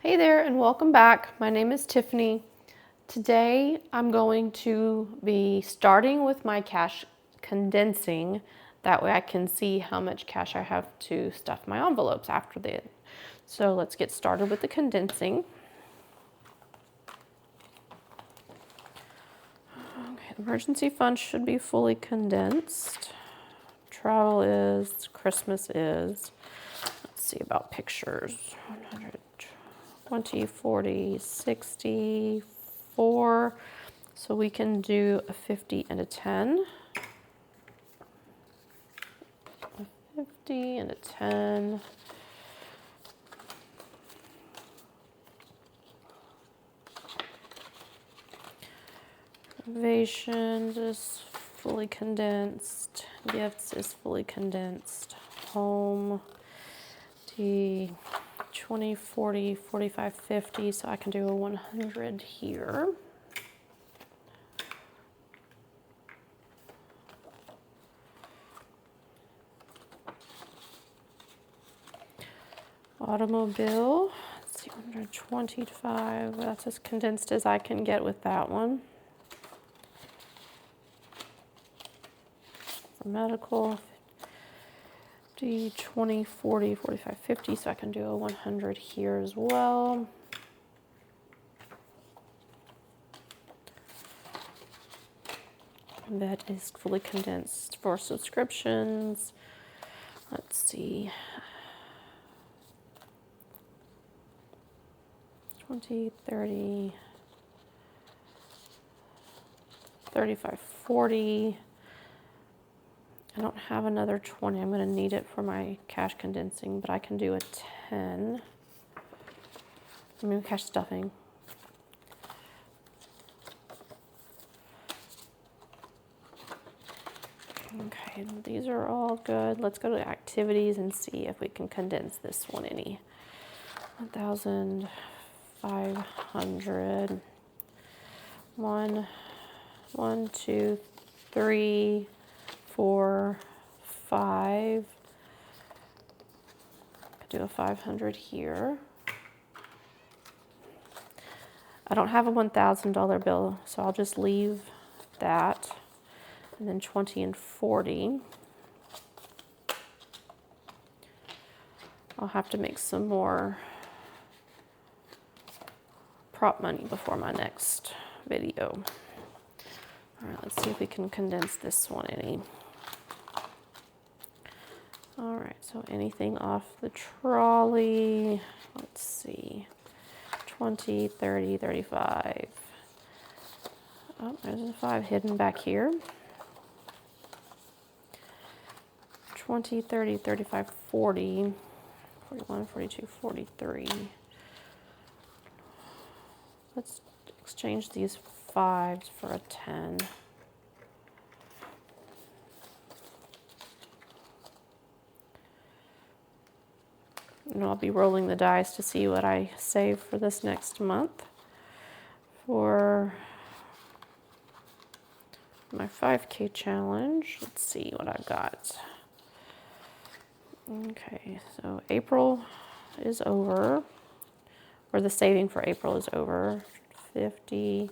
Hey there and welcome back. My name is Tiffany. Today I'm going to be starting with my cash condensing. That way I can see how much cash I have to stuff my envelopes after that. So let's get started with the condensing. Okay, emergency fund should be fully condensed. Travel is, Christmas is. Let's see about pictures. 100, 20, 40, 60, 4. So we can do a 50 and a 10. A 50 and a 10. Renovations is fully condensed. Gifts is fully condensed. Home, the 20, 40, 45, 50. So I can do a 100 here. Automobile, let's see, 125. That's as condensed as I can get with that one. For medical, 50, 20, 40, 45, 50. So I can do a 100 here as well. That is fully condensed. For subscriptions, let's see, 20, 30, 35, 40. I don't have another 20. I'm going to need it for my cash condensing, but I can do a 10. I mean, cash stuffing. Okay, these are all good. Let's go to activities and see if we can condense this one any. 1,500. 1, 2, 3, 4, 5. Could do a 500 here. I don't have a $1,000 bill, so I'll just leave that. And then 20 and 40. I'll have to make some more prop money before my next video. All right, let's see if we can condense this one any. All right, so anything off the trolley, let's see, 20, 30, 35. Oh, there's a 5 hidden back here. 20, 30, 35, 40, 41, 42, 43. Let's exchange these 5s for a 10. And I'll be rolling the dice to see what I save for this next month. For my 5K challenge, let's see what I've got. Okay, so April is over, or the saving for April is over. 50,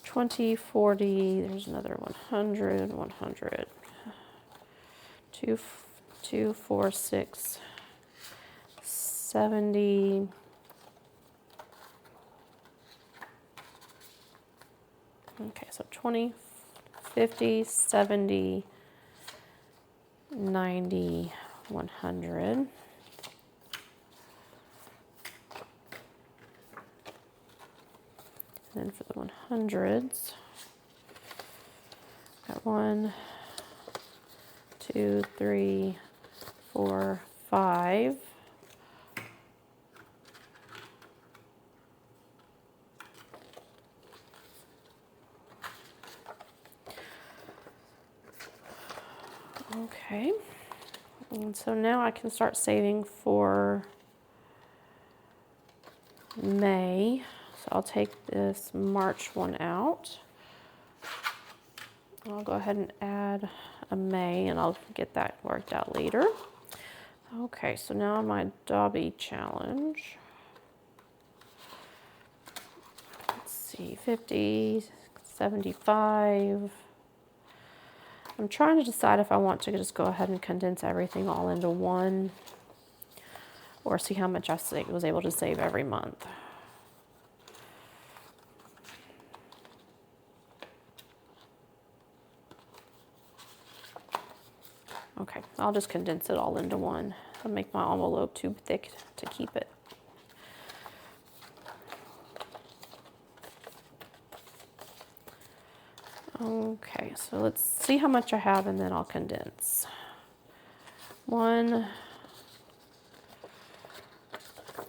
20, 40, there's another 100, 100. 2, 2, 4, 6, 70. Okay, so 20, 50, 70, 90, 100. And then for the 100s, got 1, 2, 3, 4, 5. Okay, and so now I can start saving for May. So I'll take this March one out. I'll go ahead and add a May and I'll get that worked out later. Okay, so now my Dobby challenge. see, 50, 75. I'm trying to decide if I want to just go ahead and condense everything all into one, or see how much I was able to save every month. Okay, I'll just condense it all into one. I'll make my envelope too thick to keep it. Okay, so let's see how much I have and then I'll condense. 1,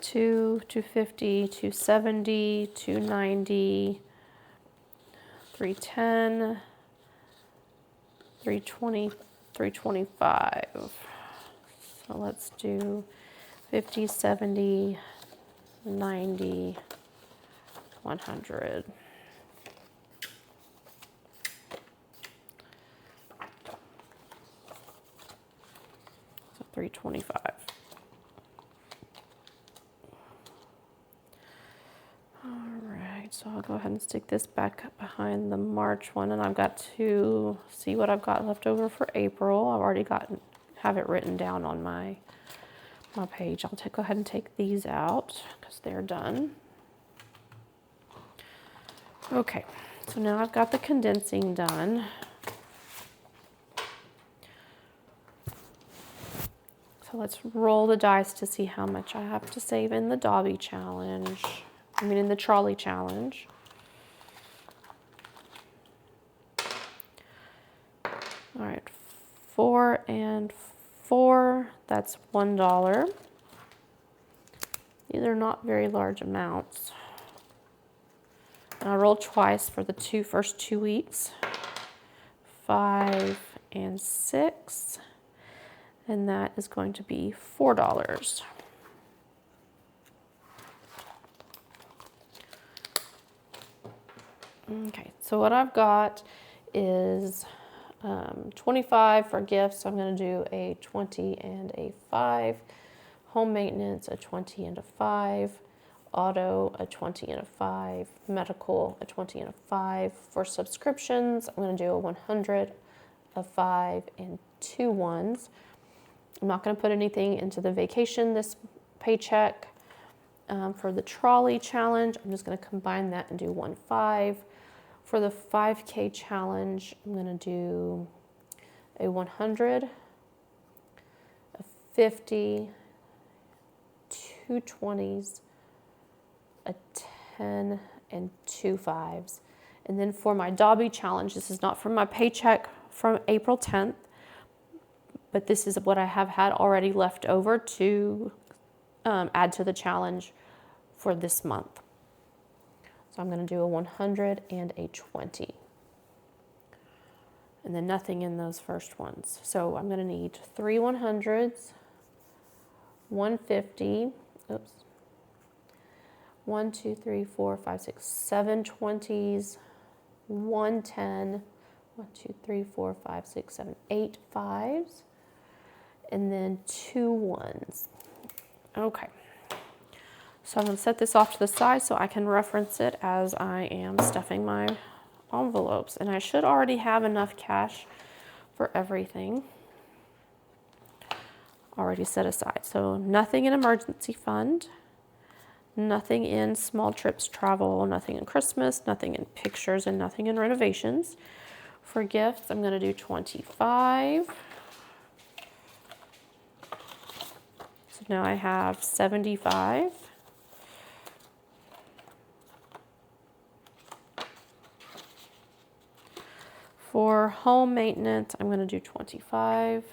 2, 250, 270, 290, 310, 320, 325. So let's do 50, 70, 90, 100. So 325. All right, so I'll go ahead and stick this back up behind the March one, and I've got to see what I've got left over for April. I've already have it written down on my page. I'll go ahead and take these out because they're done. Okay, so now I've got the condensing done. So let's roll the dice to see how much I have to save in the Dobby challenge. In the trolley challenge. All right, 4 and 4, that's $1. These are not very large amounts. And I rolled twice for the first 2 weeks. 5 and 6, and that is going to be $4. Okay, so what I've got is 25 for gifts. So I'm going to do a 20 and a 5. Home maintenance, a 20 and a 5. Auto, a 20 and a 5. Medical, a 20 and a 5. For subscriptions, I'm going to do a 100, a 5, and 2 ones. I'm not going to put anything into the vacation this paycheck. For the trolley challenge, I'm just going to combine that and do 1 5. For the 5K challenge, I'm going to do a 100, a 50, 2 20s, a 10, and 2 5s. And then for my Dobby challenge, this is not from my paycheck from April 10th, but this is what I have had already left over to add to the challenge for this month. So I'm going to do a 100 and a 20. And then nothing in those first ones. So I'm going to need 3 100s, 150, oops, 1, 2, 3, 4, 5, 6, 7 20s, 110, 1, 2, 3, 4, 5, 6, 7, 8 5s, and then 2 1s. Okay. So I'm going to set this off to the side so I can reference it as I am stuffing my envelopes. And I should already have enough cash for everything already set aside. So nothing in emergency fund, nothing in small trips travel, nothing in Christmas, nothing in pictures, and nothing in renovations. For gifts, I'm going to do 25. So now I have 75. For home maintenance, I'm going to do 25.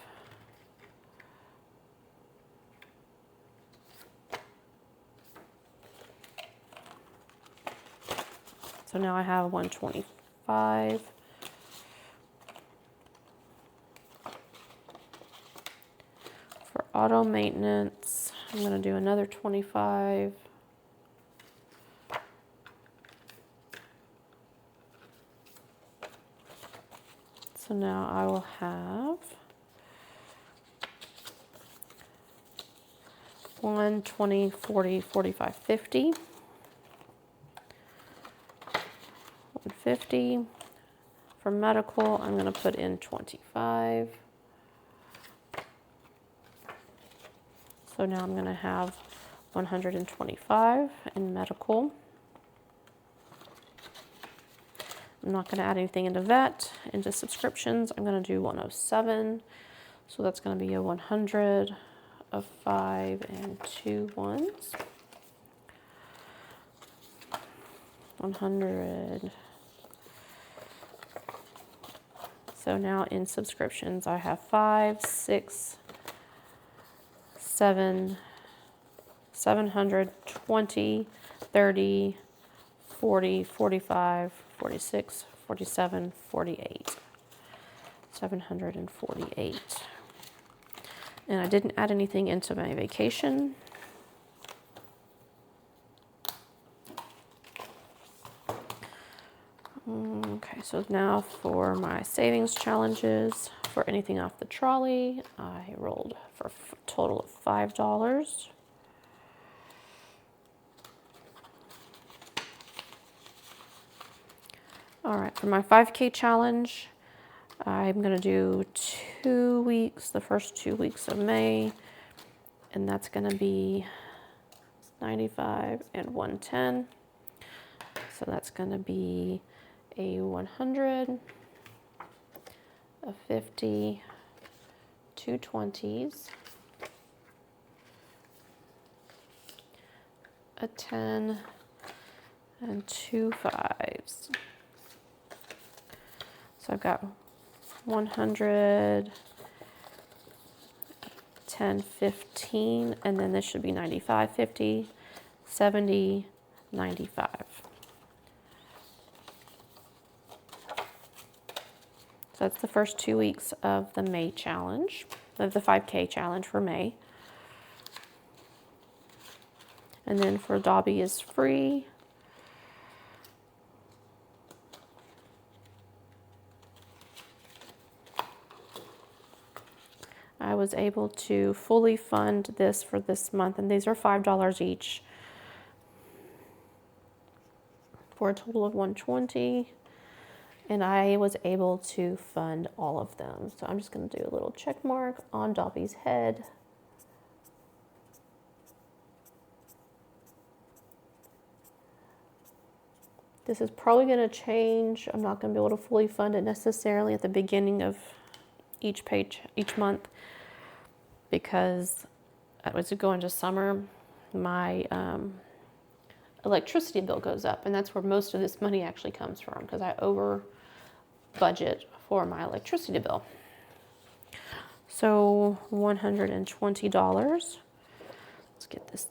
So now I have 125. For auto maintenance, I'm going to do another 25. So now I will have 1, 20, 40, 45, 50. 150. For medical, I'm going to put in 25. So now I'm going to have 125 in medical. I'm not going to add anything into vet. Into subscriptions, I'm going to do 107. So that's going to be a 100 of 5 and 2 ones. 100. So now in subscriptions, I have 5, 6, 7, 720, 30, 40, 45, 46, 47, 48. 748. And I didn't add anything into my vacation. Okay, so now for my savings challenges, for anything off the trolley, I rolled for a total of $5. All right, for my 5K challenge, I'm gonna do 2 weeks, the first 2 weeks of May, and that's gonna be 95 and 110. So that's gonna be a 100, a 50, 2 20s, a 10, and 2 5s. So I've got 100, 10, 15, and then this should be 95, 50, 70, 95. So that's the first 2 weeks of the May challenge, of the 5K challenge for May. And then for Dobby is free. I was able to fully fund this for this month, and these are $5 each for a total of 120. And I was able to fund all of them. So I'm just going to do a little check mark on Dobby's head. This is probably going to change. I'm not going to be able to fully fund it necessarily at the beginning of each page, each month, because as we go into summer, my electricity bill goes up, and that's where most of this money actually comes from, because I over budget for my electricity bill. So $120. Let's get this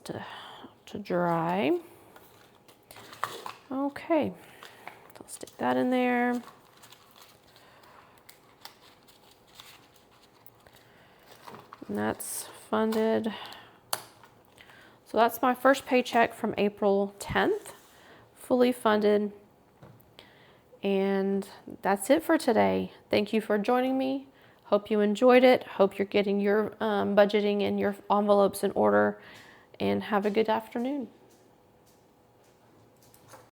to dry. Okay, so I'll stick that in there. And that's funded. So that's my first paycheck from April 10th, fully funded. And that's it for today. Thank you for joining me. Hope you enjoyed it. Hope you're getting your budgeting and your envelopes in order. And have a good afternoon.